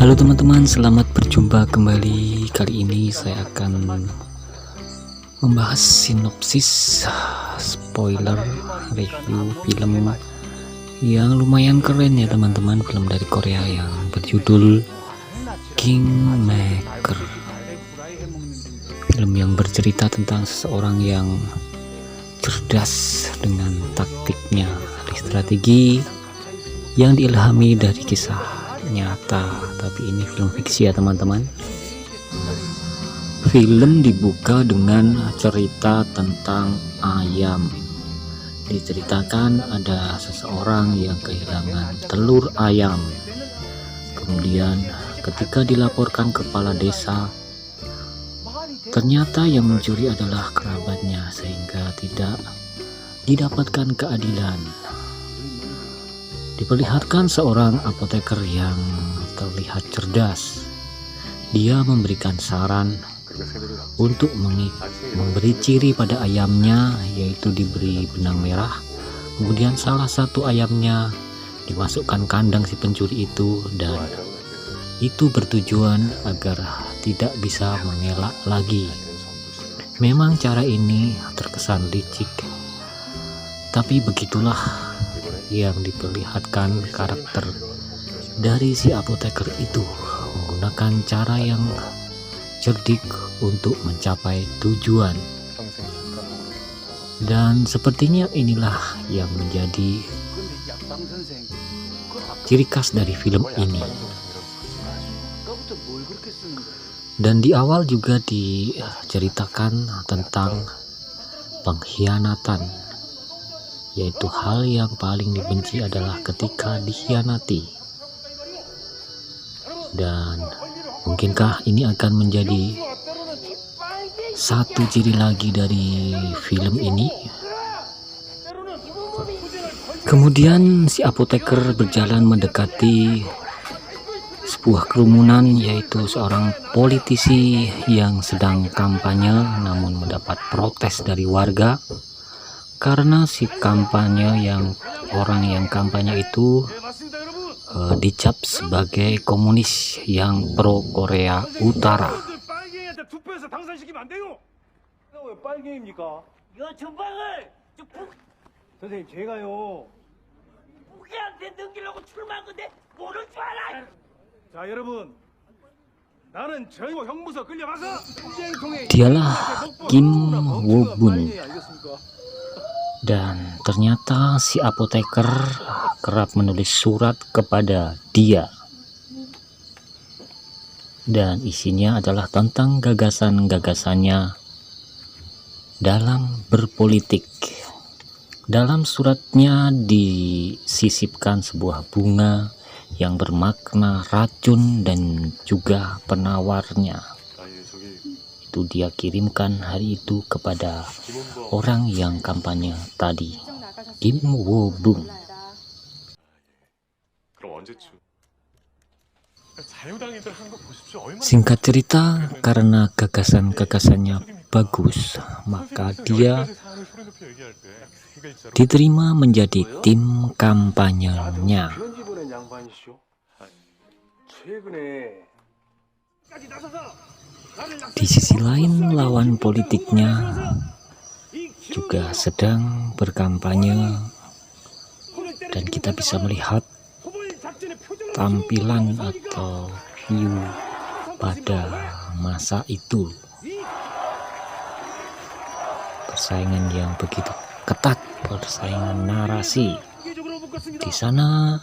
Halo teman-teman, selamat berjumpa kembali. Kali ini saya akan membahas sinopsis spoiler review film yang lumayan keren ya teman-teman. Film dari Korea yang berjudul Kingmaker. Film yang bercerita tentang seseorang yang cerdas dengan taktiknya, strategi yang diilhami dari kisah nyata, tapi ini film fiksi ya teman-teman. Film dibuka dengan cerita tentang ayam. Diceritakan ada seseorang yang kehilangan telur ayam. Kemudian ketika dilaporkan kepala desa, ternyata yang mencuri adalah kerabatnya, sehingga tidak didapatkan keadilan. Diperlihatkan seorang apoteker yang terlihat cerdas. Dia memberikan saran untuk memberi ciri pada ayamnya, yaitu diberi benang merah. Kemudian salah satu ayamnya dimasukkan kandang si pencuri itu, dan itu bertujuan agar tidak bisa mengelak lagi. Memang cara ini terkesan licik, tapi begitulah yang diperlihatkan karakter dari si apoteker itu, menggunakan cara yang cerdik untuk mencapai tujuan. Dan sepertinya inilah yang menjadi ciri khas dari film ini. Dan di awal juga diceritakan tentang pengkhianatan, yaitu hal yang paling dibenci adalah ketika dikhianati. Dan mungkinkah ini akan menjadi satu ciri lagi dari film ini? Kemudian si apoteker berjalan mendekati sebuah kerumunan, yaitu seorang politisi yang sedang kampanye namun mendapat protes dari warga karena si orang yang kampanye itu dicap sebagai komunis yang pro Korea Utara. Dialah Kim Woo-bun. Dan ternyata si apoteker kerap menulis surat kepada dia, dan isinya adalah tentang gagasan-gagasannya dalam berpolitik. Dalam suratnya disisipkan sebuah bunga yang bermakna racun dan juga penawarnya. Itu dia kirimkan hari itu kepada orang yang kampanye tadi, Kim Woo-bun. Singkat cerita, karena gagasan-gagasannya bagus, maka dia diterima menjadi tim kampanyenya. Di sisi lain, lawan politiknya juga sedang berkampanye, dan kita bisa melihat tampilan atau view pada masa itu. Persaingan yang begitu ketat, persaingan narasi. Di sana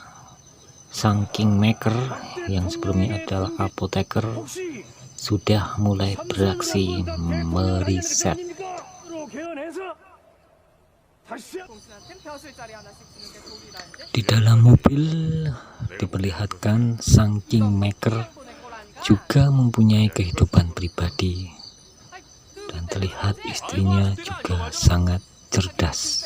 sang Kingmaker yang sebelumnya adalah apoteker sudah mulai beraksi meriset. Di dalam mobil diperlihatkan sang Kingmaker juga mempunyai kehidupan pribadi, dan terlihat istrinya juga sangat cerdas.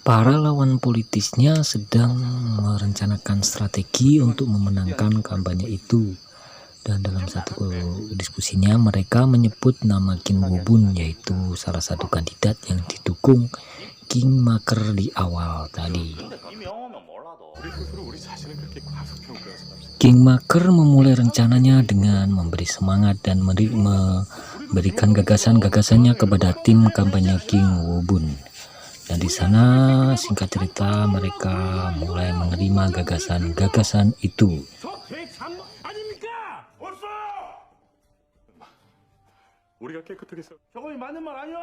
Para lawan politisnya sedang merencanakan strategi untuk memenangkan kampanye itu, Dan dalam satu diskusinya mereka menyebut nama Kim Woo-bun, yaitu salah satu kandidat yang didukung Kingmaker di awal tadi. Kingmaker memulai rencananya dengan memberi semangat dan memberikan gagasan-gagasannya kepada tim kampanye Kim Woo-bun. Dan di sana singkat cerita mereka mulai menerima gagasan-gagasan itu. 우리가 깨끗하게 경험이 맞는 말 아니야?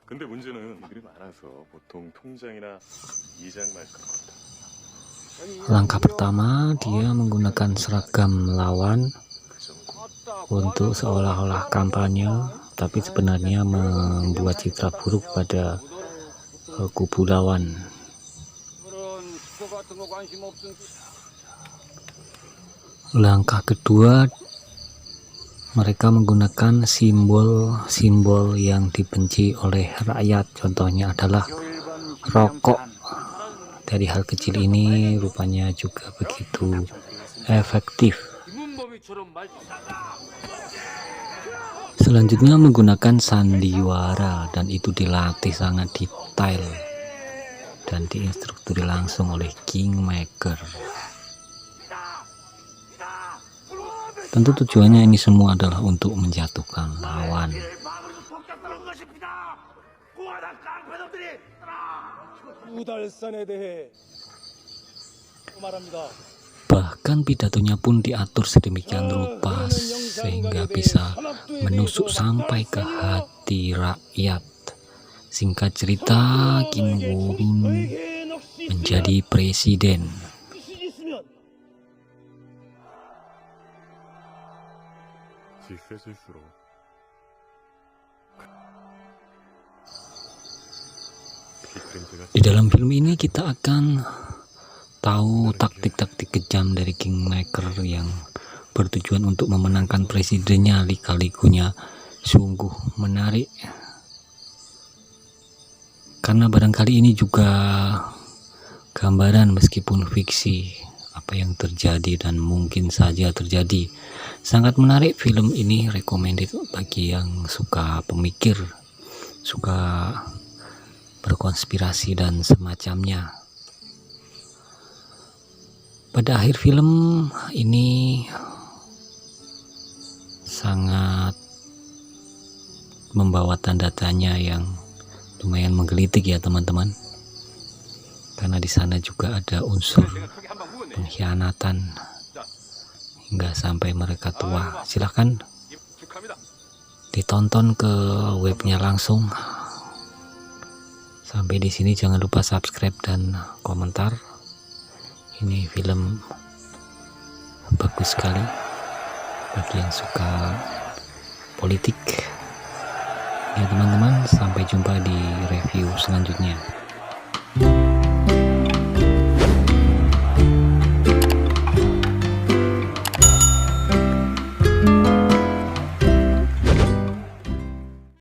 근데 문제는 일이 많아서 보통 통장이나 이장 말 것 같다. Langkah pertama, dia menggunakan seragam lawan untuk seolah-olah kampanye, tapi sebenarnya membuat citra buruk pada kubu lawan. Langkah kedua, mereka menggunakan simbol-simbol yang dibenci oleh rakyat. Contohnya adalah rokok. Dari hal kecil ini rupanya juga begitu efektif. Selanjutnya menggunakan sandiwara, dan itu dilatih sangat detail dan diinstruksi langsung oleh Kingmaker. Tentu tujuannya ini semua adalah untuk menjatuhkan lawan. Bahkan pidatonya pun diatur sedemikian rupa sehingga bisa menusuk sampai ke hati rakyat. Singkat cerita, Kim Woo-bun menjadi presiden. Di dalam film ini kita akan tahu taktik-taktik kejam dari Kingmaker yang bertujuan untuk memenangkan presidennya. Lika-likunya sungguh menarik, karena barangkali ini juga gambaran meskipun fiksi apa yang terjadi dan mungkin saja terjadi. Sangat menarik film ini, recommended bagi yang suka pemikir, suka berkonspirasi dan semacamnya. Pada akhir film ini sangat membawa tanda tanya yang lumayan menggelitik ya teman-teman, karena di sana juga ada unsur pengkhianatan hingga sampai mereka tua. Silahkan ditonton ke webnya langsung. Sampai di sini jangan lupa subscribe dan komentar. Ini film bagus sekali bagi yang suka politik ya teman-teman. Sampai jumpa di review selanjutnya.